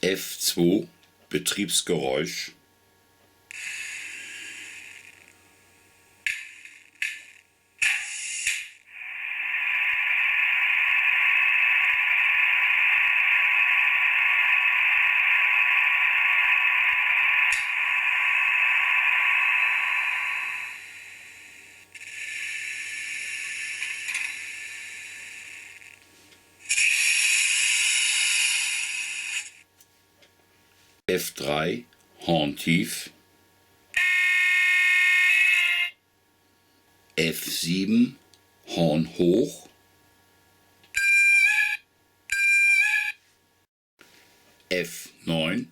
F2 Betriebsgeräusch. F3 Horntief. F7 Horn hoch. F9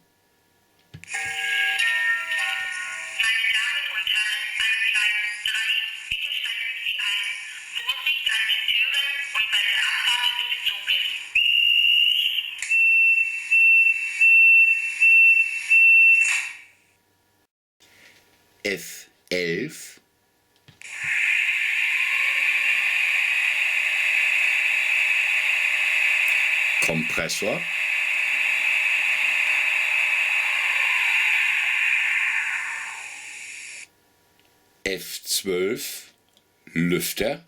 F11 Kompressor. F12 Lüfter.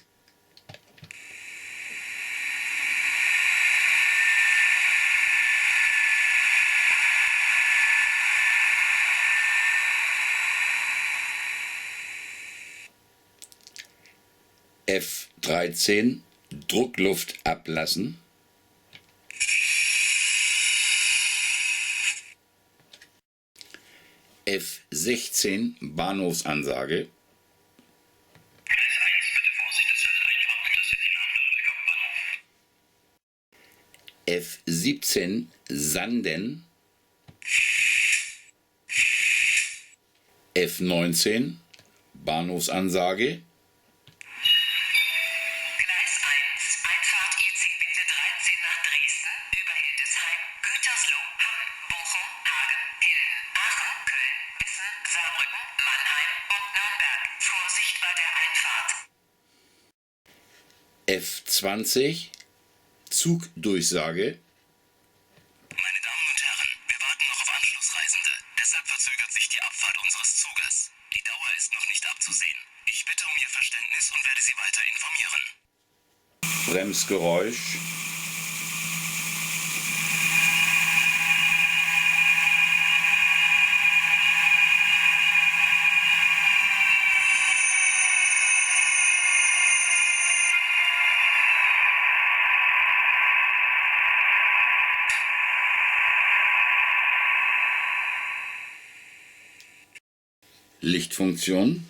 F13 Druckluft ablassen. F16 Bahnhofsansage. F17 Sanden. F19 Bahnhofsansage. Gleis 1, Einfahrt IC Bilde 13 nach Dresden, über Hildesheim, Gütersloh, Hamm, Bochum, Hagen, Hilden, Aachen, Köln, Wissen, Saarbrücken, Mannheim und Nürnberg. Vorsicht bei der Einfahrt. F20 Zugdurchsage. Meine Damen und Herren, wir warten noch auf Anschlussreisende. Deshalb verzögert sich die Abfahrt unseres Zuges. Die Dauer ist noch nicht abzusehen. Ich bitte um Ihr Verständnis und werde Sie weiter informieren. Bremsgeräusch. Lichtfunktion.